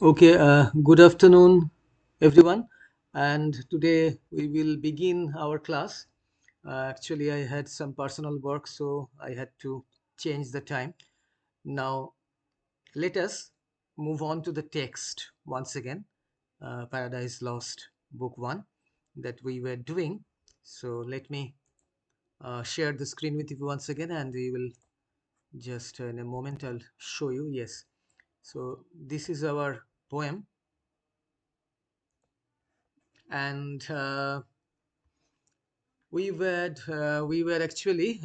Okay, good afternoon, everyone. And today we will begin our class. Actually, I had some personal work, so I had to change the time. Now, let us move on to the text once again, Paradise Lost, Book 1, that we were doing. So, let me share the screen with you once again, and we will just in a moment I'll show you. Yes. So, this is our poem, and we were actually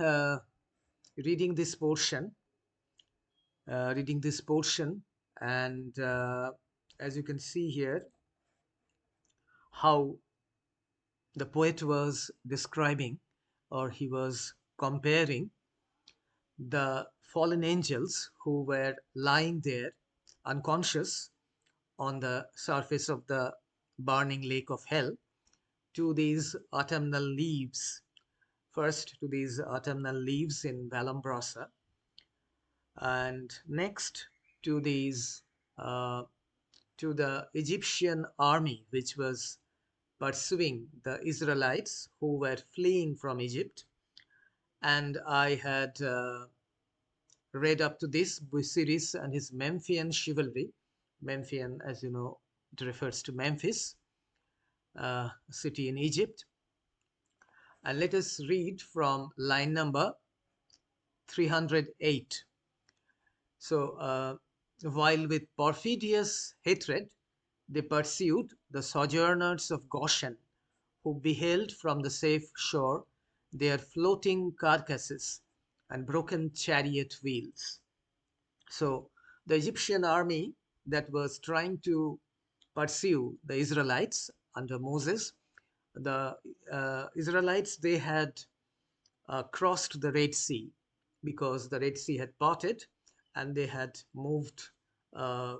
reading this portion, and as you can see here, how the poet was describing, or he was comparing the fallen angels who were lying there unconscious on the surface of the burning lake of hell to these autumnal leaves. First, to these autumnal leaves in Vallombrosa, and next to these to the Egyptian army which was pursuing the Israelites who were fleeing from Egypt. And I had read up to this Busiris and his Memphian chivalry. Memphian, as you know, it refers to Memphis, city in Egypt. And let us read from line number 308. So, while with perfidious hatred they pursued the sojourners of Goshen, who beheld from the safe shore their floating carcasses and broken chariot wheels. So, the Egyptian army that was trying to pursue the Israelites under Moses, the Israelites, they had crossed the Red Sea because the Red Sea had parted and they had moved uh,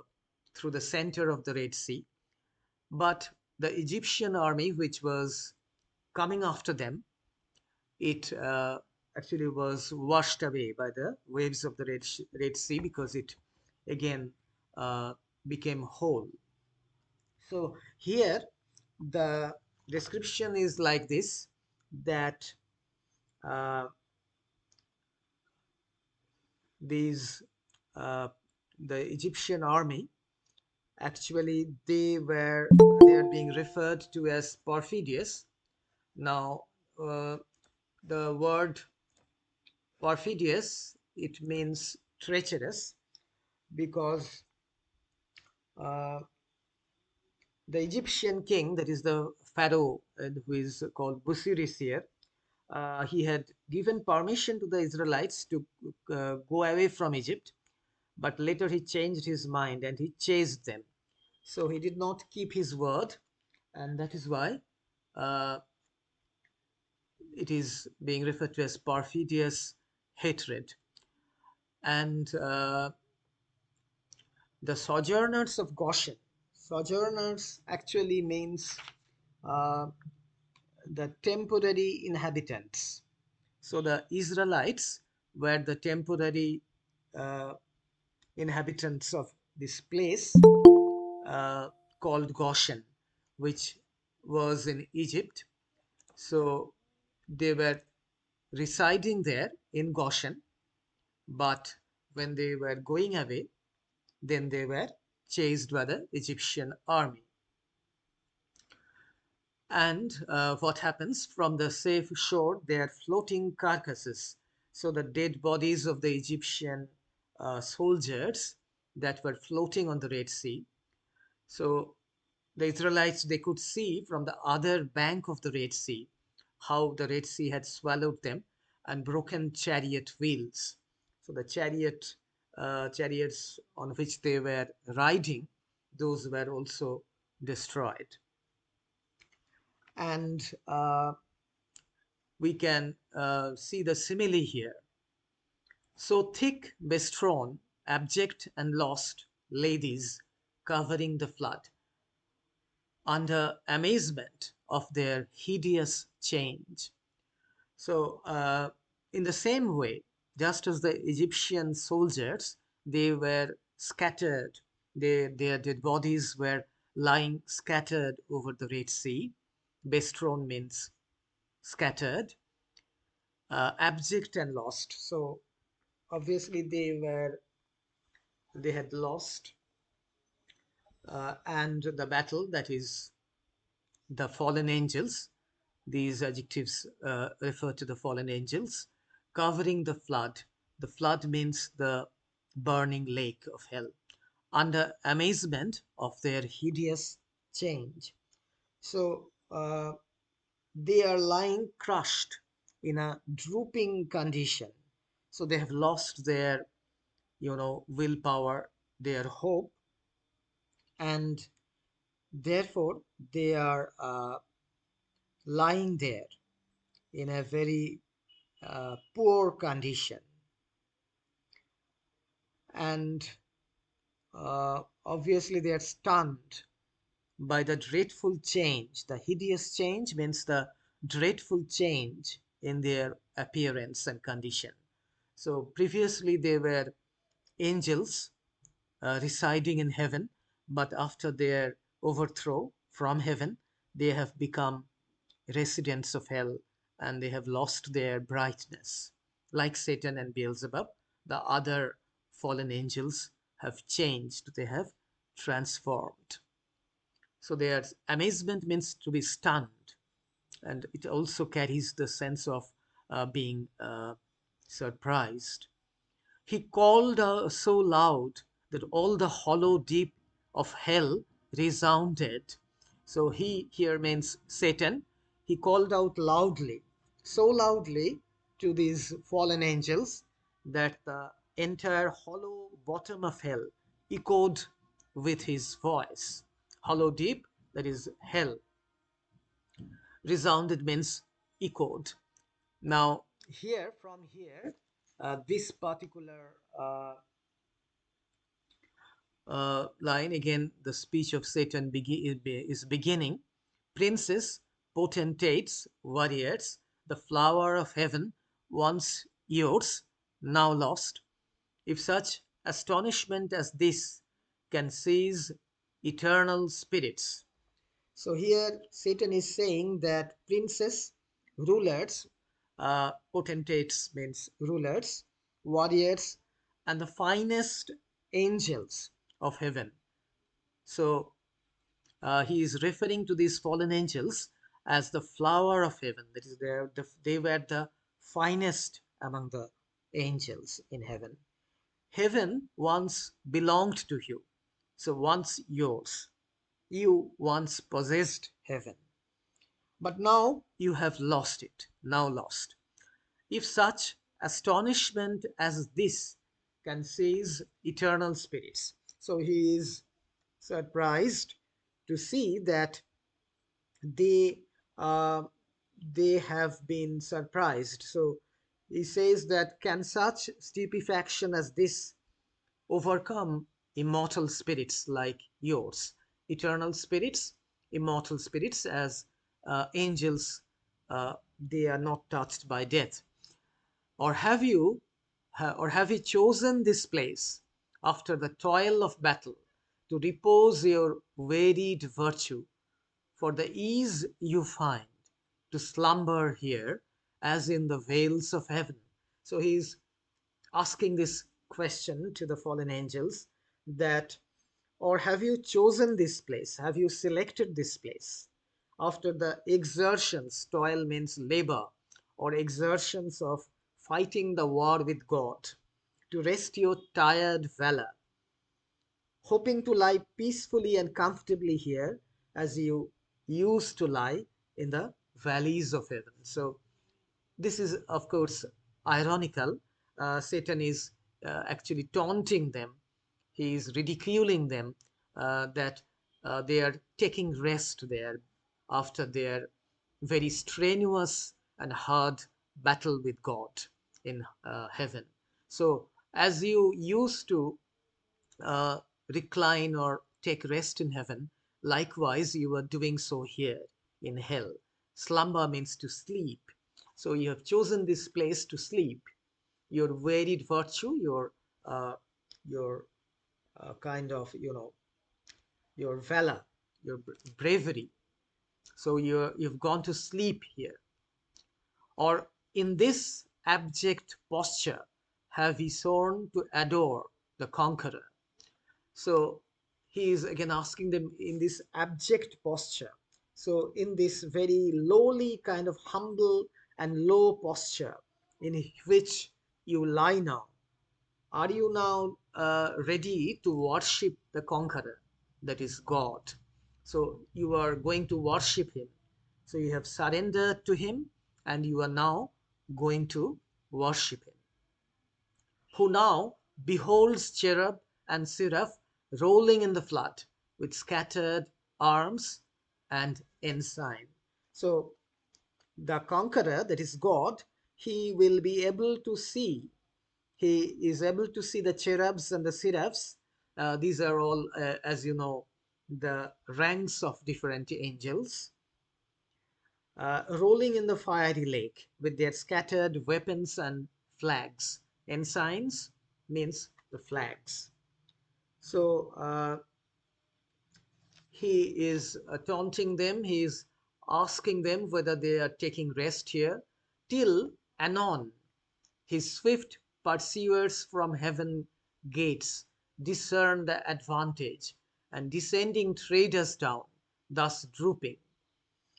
through the center of the Red Sea. But the Egyptian army, which was coming after them, it actually was washed away by the waves of the Red Sea because it again uh, became whole. So here the description is like this, that uh, these uh, the Egyptian army, actually they are being referred to as perfidious. Now the word perfidious, it means treacherous, because uh, the Egyptian king, that is the pharaoh, who is called Busiris here, he had given permission to the Israelites to go away from Egypt, but later he changed his mind and he chased them. So he did not keep his word, and that is why uh, it is being referred to as perfidious hatred. And the sojourners of Goshen, sojourners actually means uh, the temporary inhabitants. So the Israelites were the temporary uh, inhabitants of this place uh, called Goshen, which was in Egypt. So they were residing there in Goshen, but when they were going away, then they were chased by the Egyptian army. And what happens from the safe shore? They are floating carcasses. So the dead bodies of the Egyptian soldiers that were floating on the Red Sea. So the Israelites, they could see from the other bank of the Red Sea how the Red Sea had swallowed them and broken chariot wheels. So the chariots on which they were riding, those were also destroyed. And we can see the simile here. So thick, bestrewn, abject, and lost lay these, covering the flood, under amazement of their hideous change. So, in the same way, just as the Egyptian soldiers, they were scattered Their dead bodies were lying scattered over the Red Sea. Bestron means scattered, abject and lost. So obviously they had lost, and the battle, that is the fallen angels. These adjectives refer to the fallen angels covering the flood. The flood means the burning lake of hell, under amazement of their hideous change. So they are lying crushed in a drooping condition. So they have lost their, willpower, their hope, and therefore they are lying there in a very poor condition. And obviously they are stunned by the dreadful change. The hideous change means the dreadful change in their appearance and condition. So previously they were angels residing in heaven, but after their overthrow from heaven, they have become residents of hell, and they have lost their brightness. Like Satan and Beelzebub, the other fallen angels have changed, they have transformed. So their amazement means to be stunned, and it also carries the sense of being surprised. He called so loud that all the hollow deep of hell resounded. So he here means Satan. He called out loudly, so loudly to these fallen angels that the entire hollow bottom of hell echoed with his voice. Hollow deep, that is hell. Resounded means echoed. Now, from here, this particular line, again, the speech of Satan is beginning. Princes, potentates, warriors, the flower of heaven, once yours, now lost. If such astonishment as this can seize eternal spirits. So here Satan is saying that princes, rulers, potentates means rulers, warriors, and the finest angels of heaven. So he is referring to these fallen angels as the flower of heaven. That is, they were the finest among the angels in heaven. Heaven once belonged to you, so once yours. You once possessed heaven, but now you have lost it, now lost. If such astonishment as this can seize eternal spirits. So he is surprised to see that they uh, they have been surprised. So he says that can such stupefaction as this overcome immortal spirits like yours, eternal spirits, immortal spirits, as angels, they are not touched by death. Or have you chosen this place after the toil of battle to repose your wearied virtue, for the ease you find to slumber here as in the vales of heaven? So he's asking this question to the fallen angels, that, or have you chosen this place, have you selected this place after the exertions, toil means labor, or exertions of fighting the war with God, to rest your tired valor, hoping to lie peacefully and comfortably here as you used to lie in the valleys of heaven. So this is, of course, ironical. Satan is actually taunting them. He is ridiculing them, that they are taking rest there after their very strenuous and hard battle with God in heaven. So, as you used to uh, recline or take rest in heaven, likewise you are doing so here in hell. Slumber means to sleep. So you have chosen this place to sleep. Your wearied virtue, your kind of, your valor, your bravery. So you've gone to sleep here. Or in this abject posture have we sworn to adore the conqueror. So he is again asking them in this abject posture. So in this very lowly, kind of humble and low posture in which you lie now, are you now ready to worship the conqueror, that is God? So you are going to worship him. So you have surrendered to him and you are now going to worship him, who now beholds cherub and seraph rolling in the flood with scattered arms and ensign. So the conqueror, that is God, he will be able to see. He is able to see the cherubs and the seraphs. These are all, as you know, the ranks of different angels, rolling in the fiery lake with their scattered weapons and flags. Ensigns means the flags. So he is taunting them. He is asking them whether they are taking rest here. Till anon, his swift pursuers from heaven gates discern the advantage, and descending trade us down, thus drooping.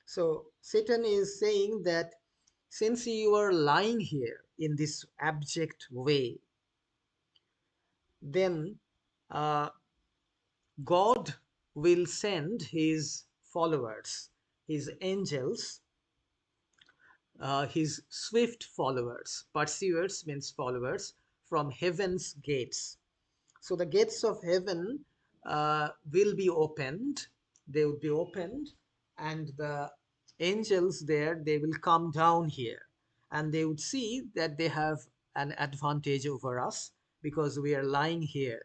So Satan is saying that since you are lying here in this abject way, then uh, God will send his followers, his angels, his swift followers. Pursuers means followers from heaven's gates. So the gates of heaven will be opened. They will be opened, and the angels there, they will come down here, and they would see that they have an advantage over us because we are lying here.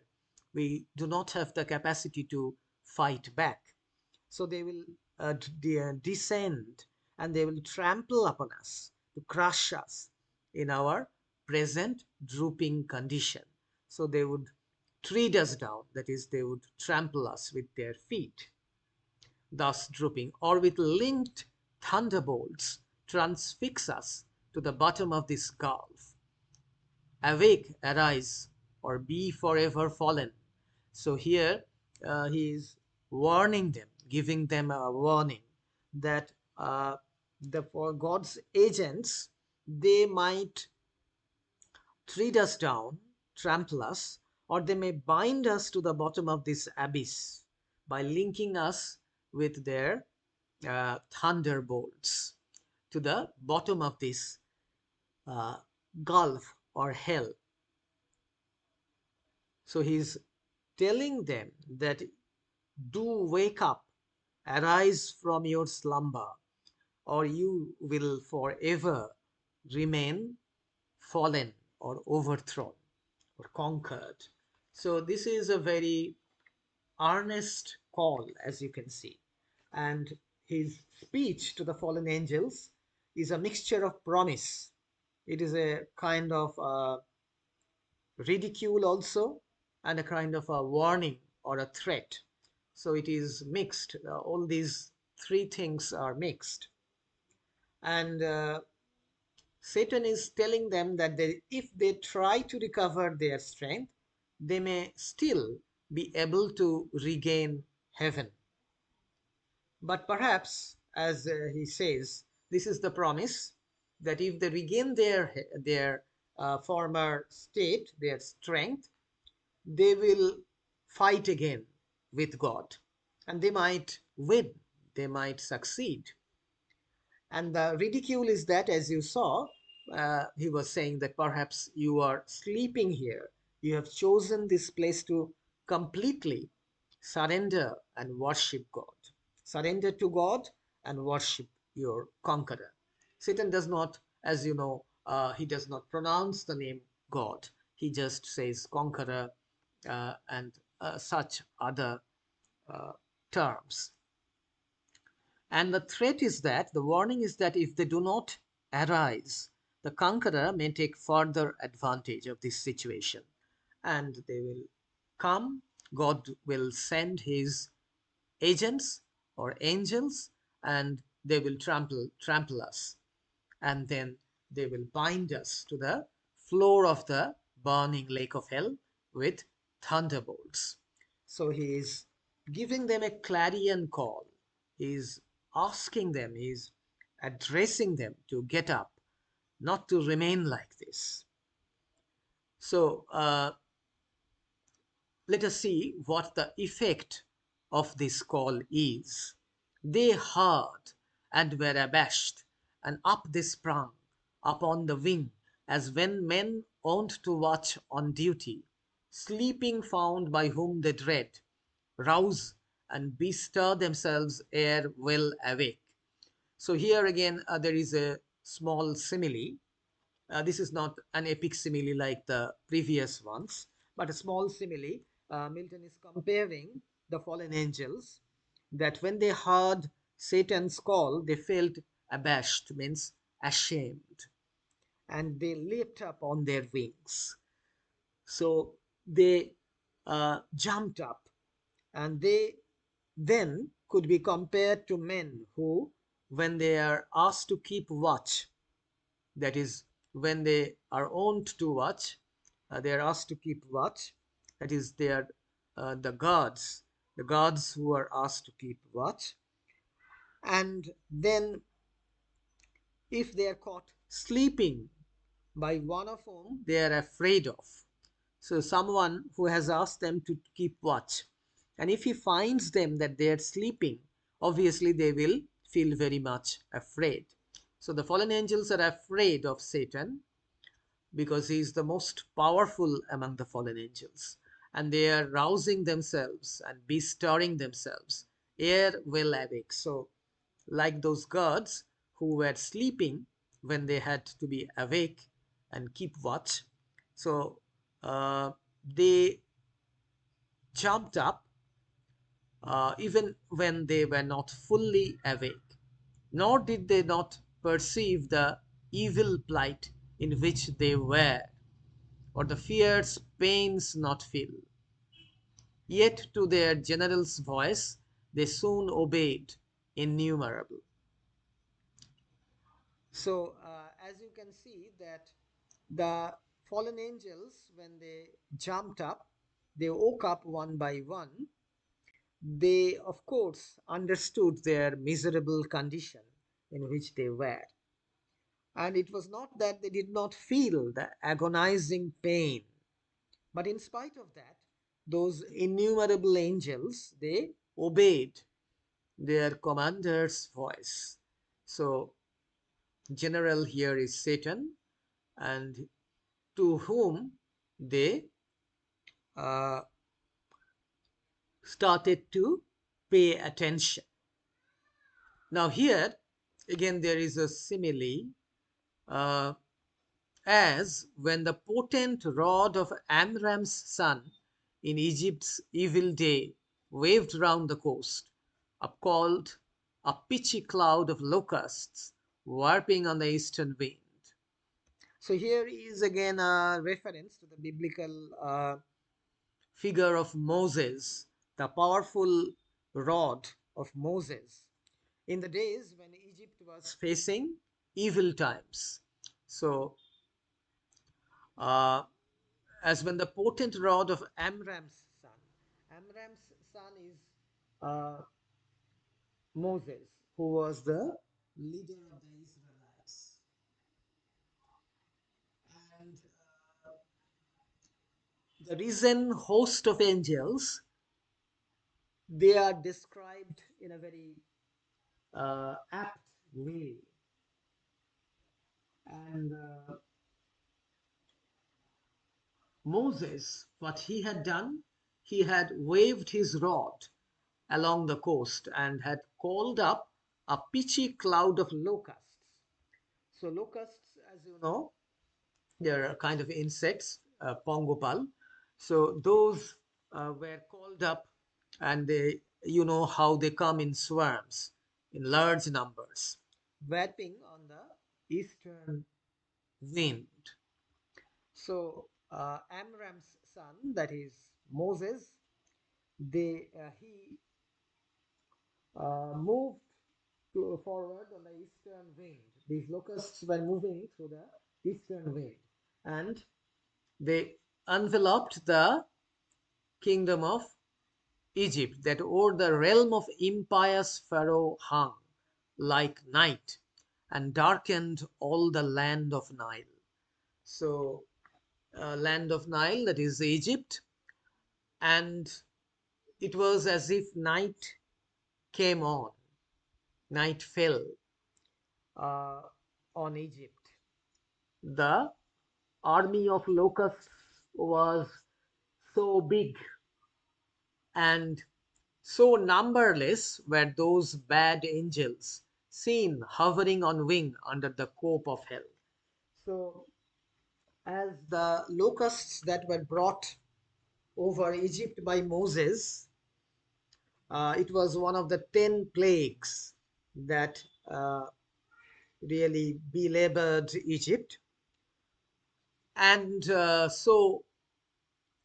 We do not have the capacity to fight back. So they will descend and they will trample upon us to crush us in our present drooping condition. So they would tread us down, that is, they would trample us with their feet, thus drooping, or with linked thunderbolts transfix us to the bottom of this gulf. Awake, arise, or be forever fallen. So here he is warning them, giving them a warning that for God's agents, they might tread us down, trample us, or they may bind us to the bottom of this abyss by linking us with their thunderbolts to the bottom of this uh, gulf or hell. So he's telling them that do wake up, arise from your slumber, or you will forever remain fallen or overthrown or conquered. So this is a very earnest call, as you can see. And his speech to the fallen angels is a mixture of promise. It is a kind of ridicule also, and a kind of a warning or a threat. So it is mixed. All these three things are mixed. And Satan is telling them that if they try to recover their strength, they may still be able to regain heaven. But perhaps, as he says, this is the promise that if they regain their former state, their strength, they will fight again with God, and they might win, they might succeed. And the ridicule is that, as you saw, he was saying that perhaps you are sleeping here. You have chosen this place to completely surrender and worship God. Surrender to God and worship your conqueror. Satan does not, as you know, he does not pronounce the name God. He just says conqueror and such other uh, terms. And the threat is that, the warning is that if they do not arise, the conqueror may take further advantage of this situation, and they will come God will send his agents or angels, and they will trample us, and then they will bind us to the floor of the burning lake of hell with thunderbolts. So he is giving them a clarion call. He is asking them, he is addressing them to get up, not to remain like this. So let us see what the effect of this call is. They heard and were abashed, and up they sprung upon the wing, as when men wont to watch on duty, sleeping found by whom they dread, rouse and bestir themselves ere well awake. So here again there is a small simile. This is not an epic simile like the previous ones, but a small simile. Milton is comparing the fallen angels that when they heard Satan's call, they felt abashed, means ashamed, and they leaped up on their wings. So they jumped up, and they then could be compared to men who, when they are asked to keep watch, that is, when they are owned to watch, they are asked to keep watch, that is, they are the guards who are asked to keep watch, and then if they are caught sleeping by one of whom they are afraid of, so someone who has asked them to keep watch, and if he finds them that they are sleeping, obviously they will feel very much afraid. So the fallen angels are afraid of Satan because he is the most powerful among the fallen angels, and they are rousing themselves and bestirring themselves ere well awake. So like those guards who were sleeping when they had to be awake and keep watch, so they jumped up even when they were not fully awake, nor did they not perceive the evil plight in which they were, or the fierce pains not feel. Yet to their general's voice they soon obeyed innumerable. So, as you can see that the fallen angels, when they jumped up, they woke up one by one. They, of course, understood their miserable condition in which they were. And it was not that they did not feel the agonizing pain, but in spite of that, those innumerable angels, they obeyed their commander's voice. So, general here is Satan, and to whom they uh, started to pay attention. Now, here again, there is a simile, uh, as when the potent rod of Amram's son in Egypt's evil day waved round the coast, upcalled a pitchy cloud of locusts warping on the eastern wind. So here is again a reference to the biblical figure of Moses, the powerful rod of Moses, in the days when Egypt was facing evil times. So, uh, as when the potent rod of Amram's son, Amram's son is uh, Moses, who was the leader of the Israelites. And the risen host of angels, they are described in a very apt way. And Moses, what he had done, he had waved his rod along the coast and had called up a pitchy cloud of locusts. So, locusts, as you know, they're a kind of insects, pongopal. So, those were called up, and they, you know how they come in swarms, in large numbers, wrapping on the eastern wind. So, Amram's son, that is Moses, he moved forward on the eastern wind. These locusts were moving through the eastern wind, and they enveloped the kingdom of Egypt, that o'er the realm of impious Pharaoh hung like night, and darkened all the land of Nile. So, land of Nile, that is Egypt, and it was as if night came on, night fell uh, on Egypt. The army of locusts was so big, and so numberless were those bad angels seen hovering on wing under the cope of hell. So, as the locusts that were brought over Egypt by Moses, it was one of the 10 plagues that really belabored Egypt. And so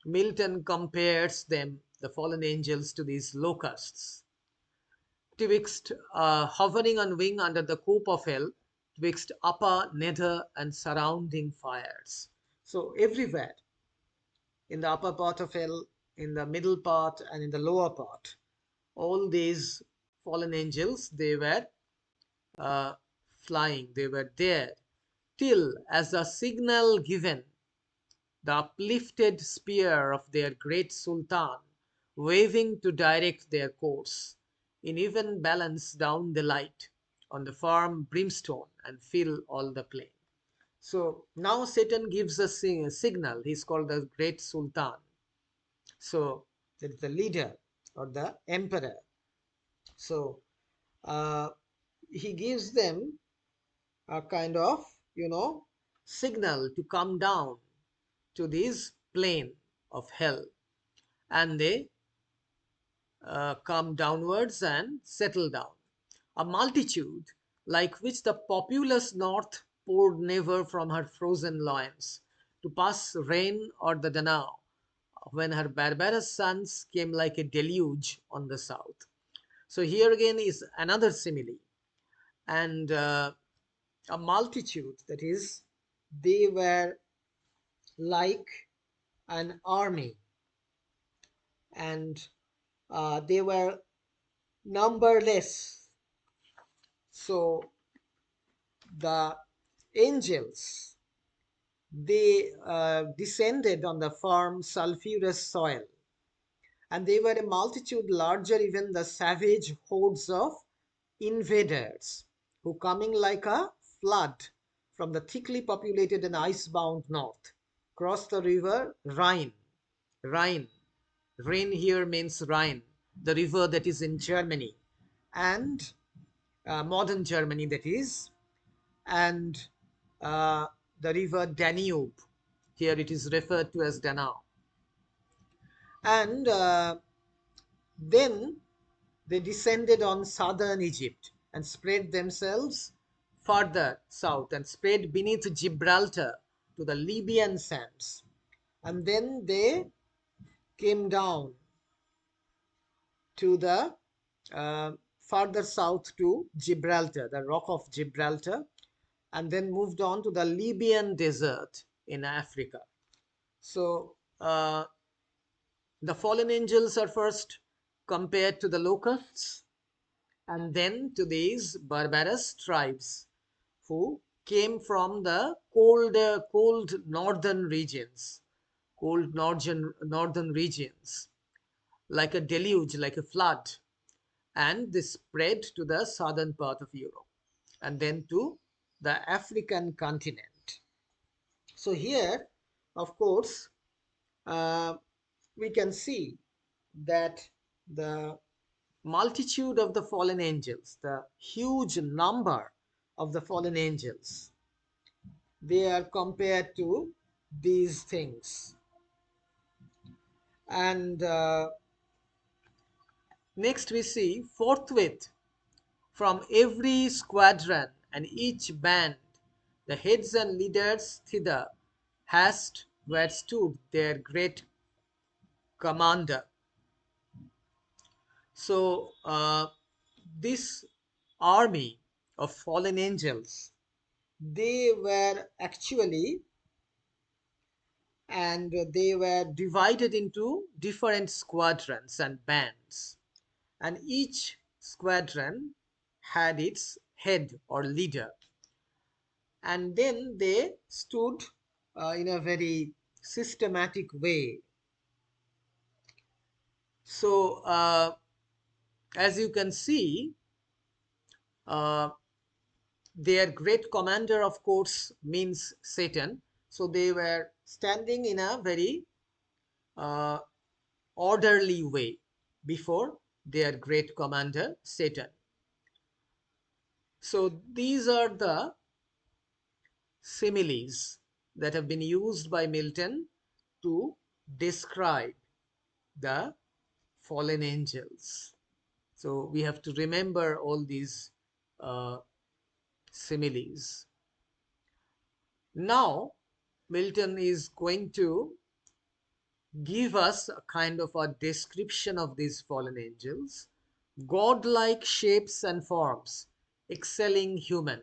Milton compares them, the fallen angels, to these locusts, twixt hovering on wing under the cope of hell, twixt upper, nether, and surrounding fires. So everywhere, in the upper part of hell, in the middle part, and in the lower part, all these fallen angels, they were uh, flying, they were there, till as a signal given, the uplifted spear of their great sultan, waving to direct their course, in even balance down the light on the firm brimstone and fill all the plain. So now Satan gives a signal. He's called the great sultan. So that is the leader or the emperor. So uh, he gives them a kind of, signal to come down to this plane of hell, and they come downwards and settle down. A multitude like which the populous north poured never from her frozen loins to pass Rhine or the Danube, when her barbarous sons came like a deluge on the south. So here again is another simile, and a multitude, that is, they were like an army, and they were numberless. So the angels, they descended on the firm sulphurous soil, and they were a multitude larger even the savage hordes of invaders, who coming like a flood from the thickly populated and ice-bound north, crossed the river Rhine. Rhine. Rhine here means Rhine, the river that is in Germany, and modern Germany, that is, and uh, the river Danube. Here it is referred to as Danube. And then they descended on southern Egypt and spread themselves further south and spread beneath Gibraltar to the Libyan sands. And then they came down to the further south to Gibraltar, the Rock of Gibraltar, and then moved on to the Libyan desert in Africa. So the fallen angels are first compared to the locusts, and then to these barbarous tribes who came from the cold northern regions, northern regions, like a deluge, like a flood, and they spread to the southern part of Europe, and then to the African continent. So here, of course, uh, we can see that the multitude of the fallen angels, the huge number of the fallen angels, they are compared to these things. And next we see, forthwith from every squadron and each band, the heads and leaders thither hast where stood their great commander, So this army of fallen angels, they were actually, and they were divided into different squadrons and bands, and each squadron had its head or leader, and then they stood in a very systematic way. So as you can see, uh, their great commander, of course, means Satan. So they were standing in a very uh, orderly way before their great commander, Satan. So these are the similes that have been used by Milton to describe the fallen angels. So we have to remember all these uh, similes. Now, Milton is going to give us a kind of a description of these fallen angels: godlike shapes and forms, excelling human,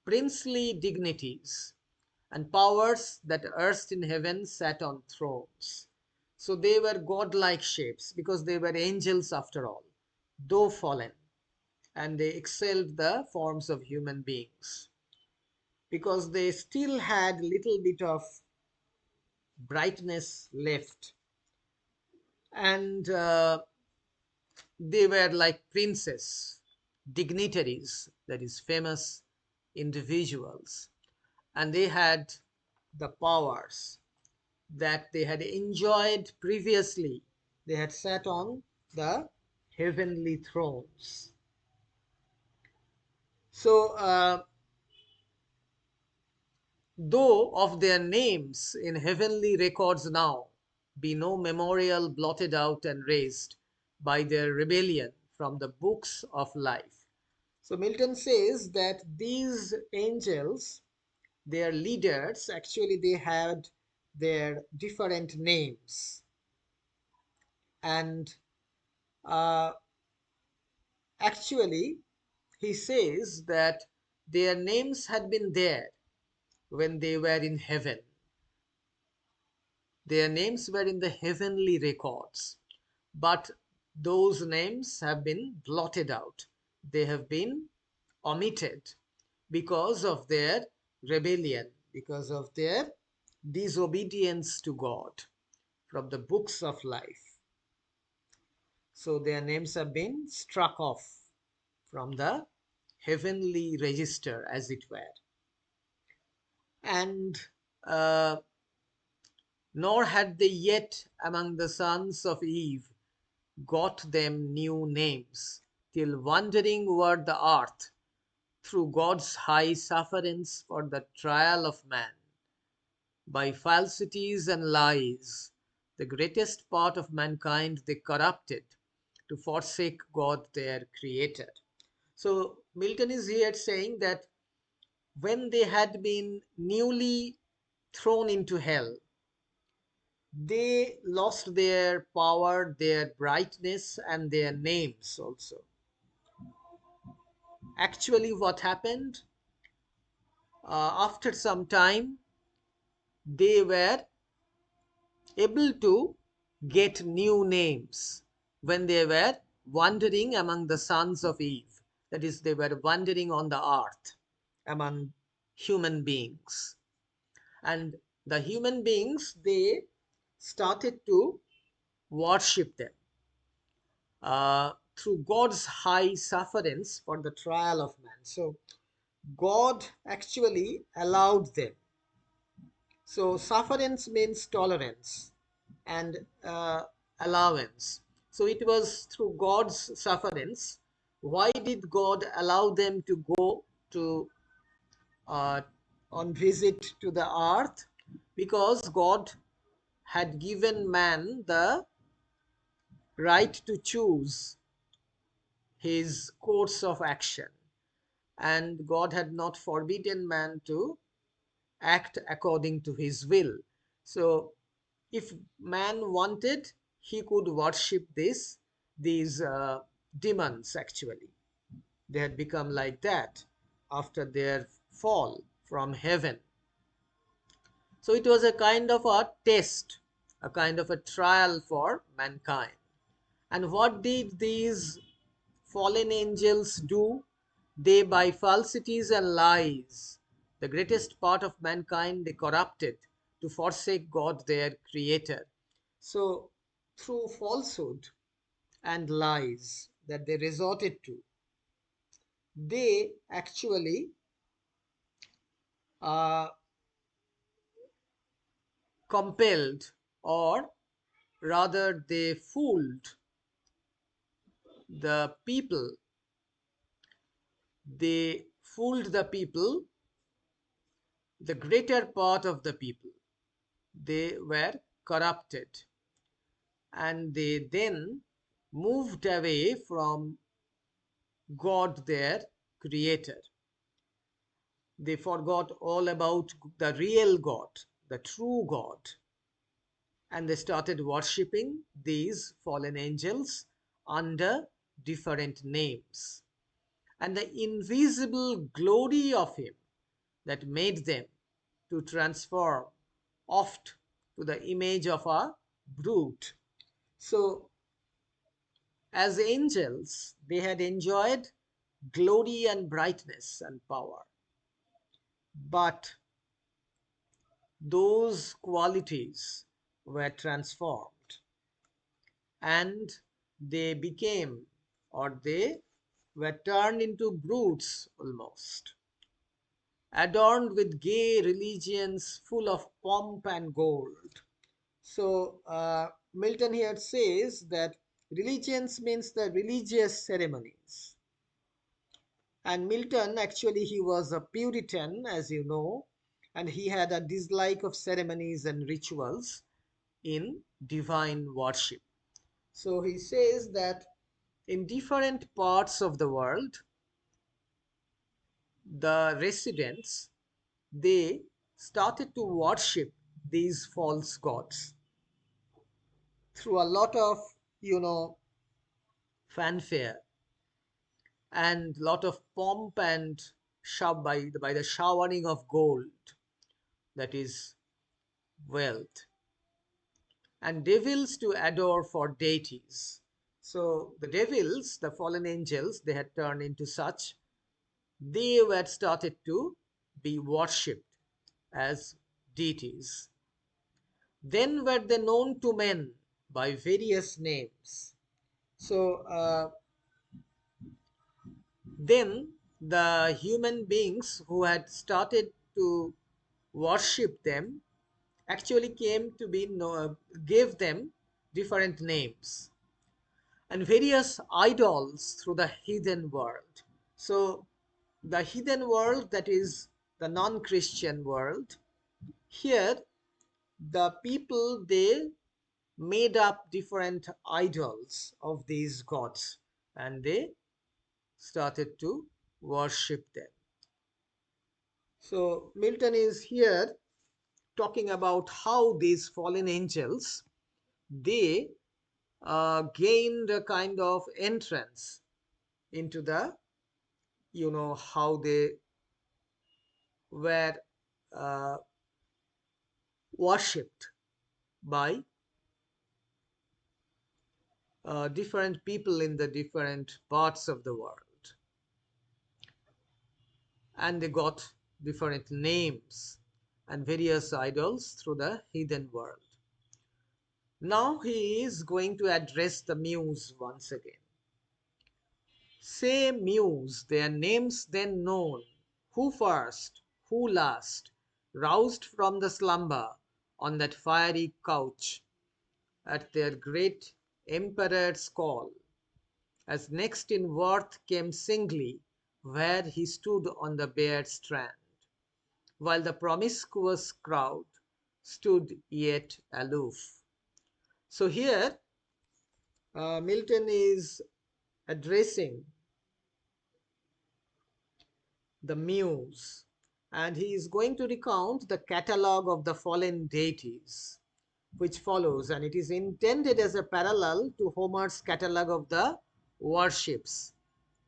princely dignities, and powers that erst in heaven sat on thrones. So they were godlike shapes because they were angels after all, though fallen, and they excelled the forms of human beings because they still had little bit of brightness left, and they were like princes, dignitaries, that is, famous individuals, and they had the powers that they had enjoyed previously. They had sat on the heavenly thrones. So, though of their names in heavenly records now be no memorial blotted out and raised by their rebellion from the books of life. So Milton says that these angels, their leaders, actually they had their different names, and uh, actually he says that their names had been there when they were in heaven. Their names were in the heavenly records, but those names have been blotted out. They have been omitted because of their rebellion, because of their disobedience to God from the books of life. So their names have been struck off from the heavenly register, as it were. And nor had they yet among the sons of Eve got them new names, till wandering o'er the earth through God's high sufferance for the trial of man, by falsities and lies, the greatest part of mankind they corrupted to forsake God their Creator. So Milton is here saying that when they had been newly thrown into hell, they lost their power, their brightness, and their names also. Actually, what happened, after some time, they were able to get new names when they were wandering among the sons of Eve. That is, they were wandering on the earth among human beings. And the human beings, they started to worship them through God's high sufferance for the trial of man. So God actually allowed them. So sufferance means tolerance and allowance. So it was through God's sufferance. Why did God allow them to go to uh, on visit to the earth? Because God had given man the right to choose his course of action, and God had not forbidden man to act according to his will. So if man wanted, he could worship this these demons actually. They had become like that after their fall from heaven. So it was a kind of a test, a kind of a trial for mankind. And what did these fallen angels do? They, by falsities and lies, the greatest part of mankind, they corrupted to forsake God, their creator. So, through falsehood and lies that they resorted to, they actually uh, compelled, or rather, they fooled the people. They fooled the people, the greater part of the people. They were corrupted, and they then moved away from God, their creator. They forgot all about the real God, the true God, and they started worshipping these fallen angels under different names. And the invisible glory of Him that made them to transform oft to the image of a brute. So, as angels, they had enjoyed glory and brightness and power. But those qualities were transformed, and they became, or they were turned into brutes almost, adorned with gay religions full of pomp and gold. So, Milton here says that religions means the religious ceremonies. And Milton, actually, he was a Puritan, as you know, and he had a dislike of ceremonies and rituals in divine worship. So he says that in different parts of the world, the residents, they started to worship these false gods through a lot of, fanfare and lot of pomp and by the showering of gold, that is wealth, and devils to adore for deities. So the devils, the fallen angels, they had turned into such. They were started to be worshipped as deities. Then were they known to men by various names. So then the human beings who had started to worship them actually came to be gave them different names and various idols through the heathen world. So the heathen world, that is the non-Christian world, here the people, they made up different idols of these gods, and they started to worship them. So Milton is here talking about how these fallen angels, they gained a kind of entrance into the, how they were uh, worshipped by different people in the different parts of the world, and they got different names and various idols through the heathen world. Now he is going to address the muse once again. Say, muse, their names then known, who first, who last, roused from the slumber on that fiery couch at their great emperor's call, as next in worth came singly where he stood on the bare strand, while the promiscuous crowd stood yet aloof. So here Milton is addressing the muse, and he is going to recount the catalogue of the fallen deities. which follows, and it is intended as a parallel to Homer's catalogue of the warships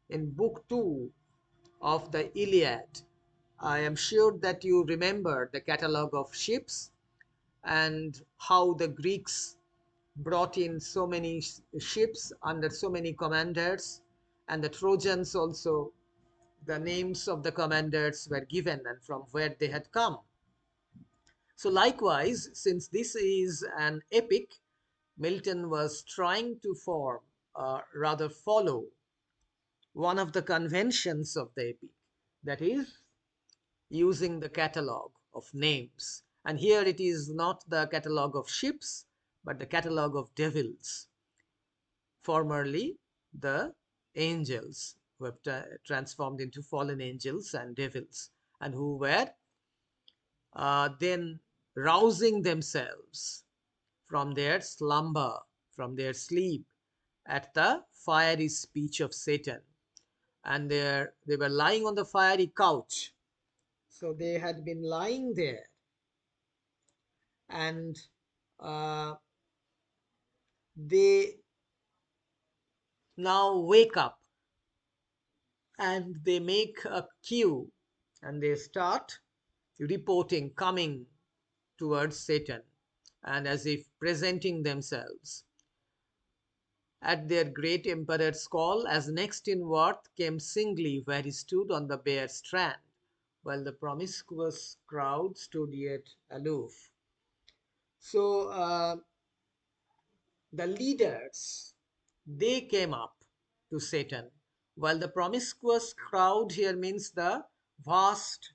in Book 2 of the Iliad. I am sure that you remember the catalogue of ships and how the Greeks brought in so many ships under so many commanders, and the Trojans also, the names of the commanders were given and from where they had come. So likewise, since this is an epic, Milton was trying to form, rather follow, one of the conventions of the epic, that is, using the catalogue of names. And here it is not the catalogue of ships, but the catalogue of devils, formerly the angels, who have transformed into fallen angels and devils, and who were then rousing themselves from their slumber, from their sleep, at the fiery speech of Satan. And they were lying on the fiery couch. So they had been lying there, and uh, they now wake up and they make a queue and they start reporting, coming towards Satan, and as if presenting themselves at their great emperor's call, as next in worth came singly where he stood on the bare strand, while the promiscuous crowd stood yet aloof. So the leaders, they came up to Satan, while the promiscuous crowd here means the vast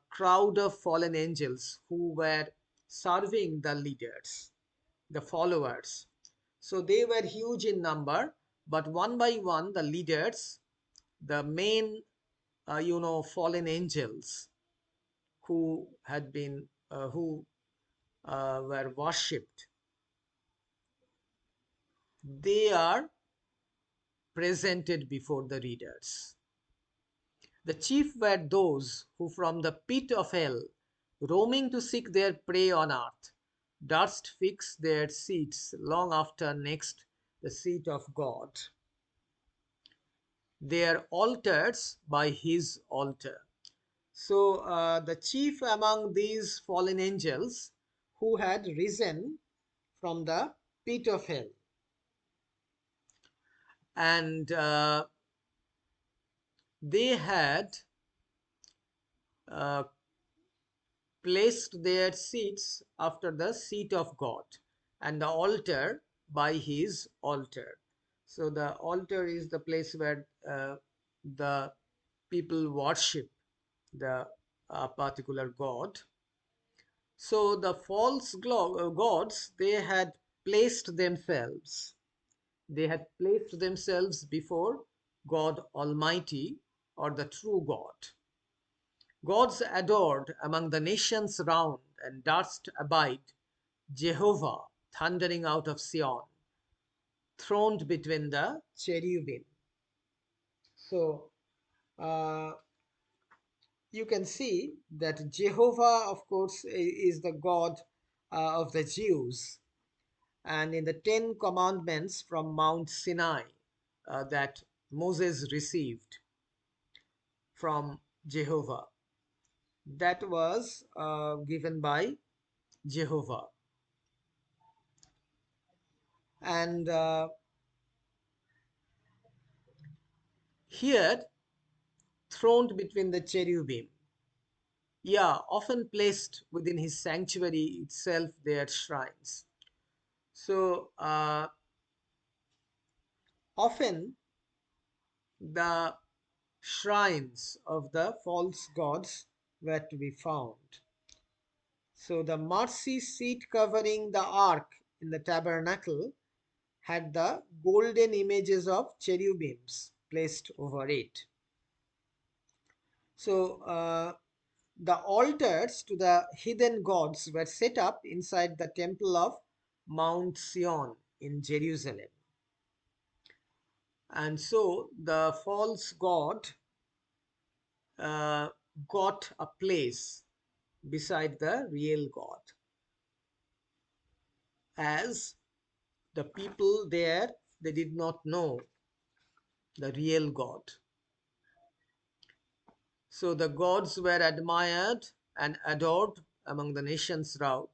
crowd of fallen angels who were serving the leaders, the followers. So they were huge in number, but one by one, the leaders, the main, fallen angels who had been, who were worshipped, they are presented before the readers. The chief were those who from the pit of hell, roaming to seek their prey on earth, durst fix their seats long after next the seat of God, their altars by his altar. So the chief among these fallen angels who had risen from the pit of hell, and they had uh, placed their seats after the seat of God, and the altar by his altar. So the altar is the place where the people worship the particular god. So the false gods, they had placed themselves before God Almighty, or the true God. Gods adored among the nations round, and durst abide Jehovah thundering out of Sion, throned between the cherubim. So uh, you can see that Jehovah, of course, is the God of the Jews. And in the Ten Commandments from Mount Sinai that Moses received from Jehovah, that was given by Jehovah. And here, throned between the cherubim, yeah, often placed within his sanctuary itself, their shrines. So often the shrines of the false gods were to be found. So the mercy seat covering the ark in the tabernacle had the golden images of cherubims placed over it. So the altars to the hidden gods were set up inside the temple of Mount Sion in Jerusalem. And so the false god uh, got a place beside the real God. as the people there, they did not know the real God. So the gods were admired and adored among the nations round,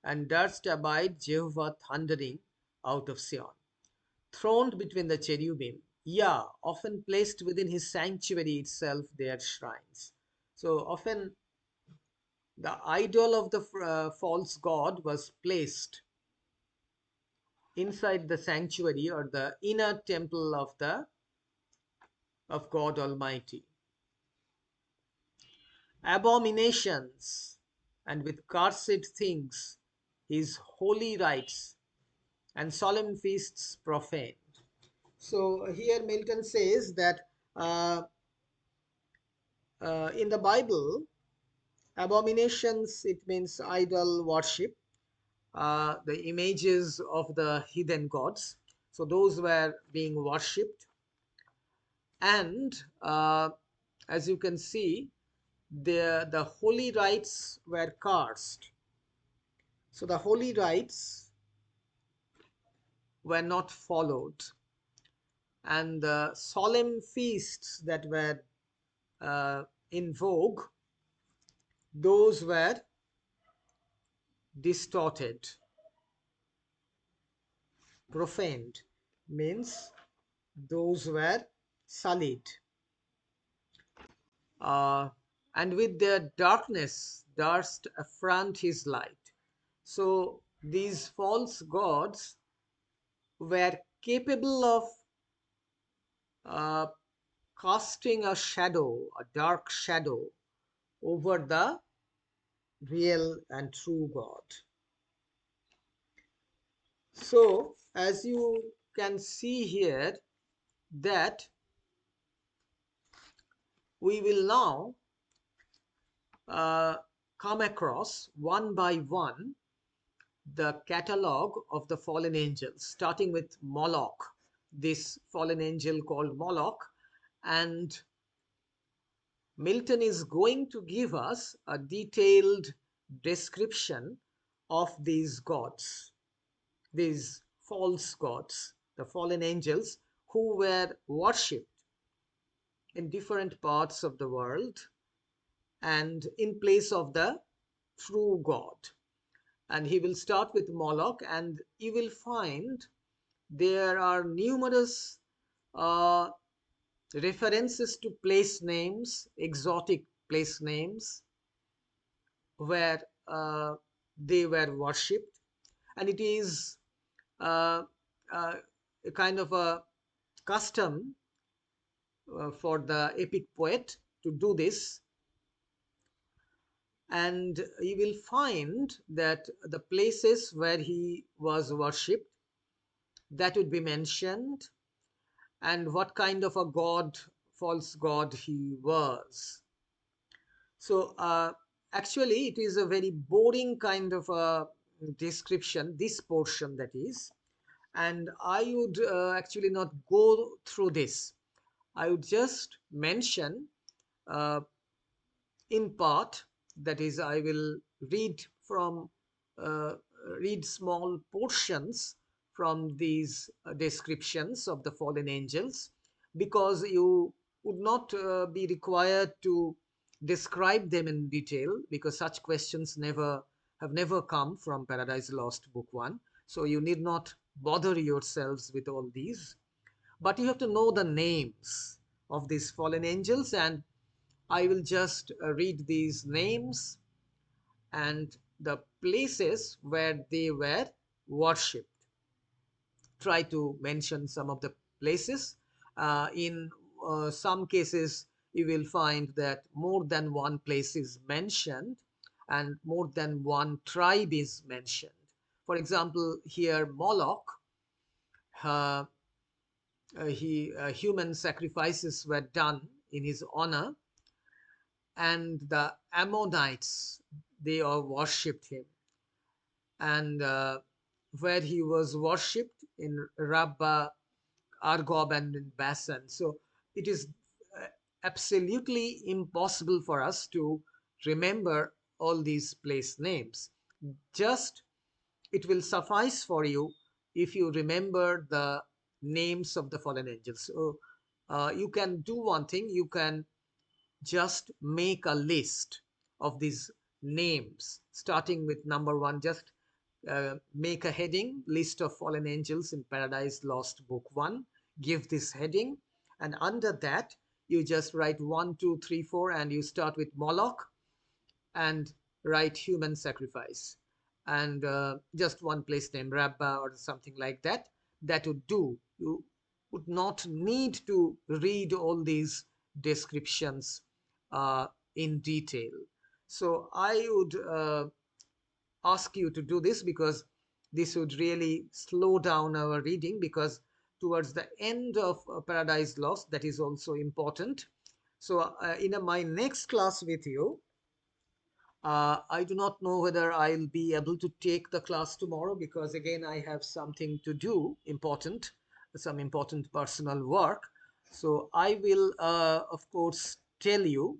and durst abide Jehovah thundering out of Sion, throned between the cherubim, yeah, often placed within his sanctuary itself their shrines. So often the idol of the false god was placed inside the sanctuary or the inner temple of God Almighty. Abominations and with cursed things his holy rites and solemn feasts profaned. So here Milton says that uh, in the Bible, abominations, it means idol worship, the images of the heathen gods. So those were being worshipped, and as you can see, the holy rites were cursed. So the holy rites were not followed, and the solemn feasts that were in vogue, those were distorted. Profaned means those were sullied, uh, and with their darkness durst affront his light. So these false gods were capable of uh, casting a shadow, a dark shadow, over the real and true God. So, as you can see here, that we will now come across one by one the catalogue of the fallen angels, starting with Moloch, this fallen angel called Moloch. And Milton is going to give us a detailed description of these gods, these false gods, the fallen angels who were worshipped in different parts of the world and in place of the true God. And he will start with Moloch, and you will find there are numerous uh, references to place names, exotic place names, where they were worshipped. And it is uh, a kind of a custom for the epic poet to do this. And you will find that the places where he was worshipped, that would be mentioned, and what kind of a god, false god, he was. So actually it is a very boring kind of a description, this portion that is, and I would actually not go through this. I would just mention uh, in part, that is, I will read from uh, read small portions from these descriptions of the fallen angels, because you would not be required to describe them in detail, because such questions never come from Paradise Lost Book 1. So you need not bother yourselves with all these, but you have to know the names of these fallen angels, and I will just read these names and the places where they were worshipped. Try to mention some of the places. In some cases, you will find that more than one place is mentioned and more than one tribe is mentioned. For example, here Moloch, uh, human sacrifices were done in his honor, and the Ammonites, they all worshipped him. And where he was worshipped in Rabbah, Argob, and in Bashan. So it is uh, absolutely impossible for us to remember all these place names. Just it will suffice for you if you remember the names of the fallen angels. So you can do one thing. You can just make a list of these names, starting with number one. Just make a heading, list of fallen angels in Paradise Lost Book 1. Give this heading, and under that you just write 1, 2, 3, 4, and you start with Moloch and write human sacrifice, and just one place name, Rabba or something like that. That would do. You would not need to read all these descriptions uh, in detail. So I would ask you to do this, because this would really slow down our reading, because towards the end of Paradise Lost, that is also important. So in my next class with you, I do not know whether I'll be able to take the class tomorrow, because again I have something to do, important, some important personal work. So I will, of course, tell you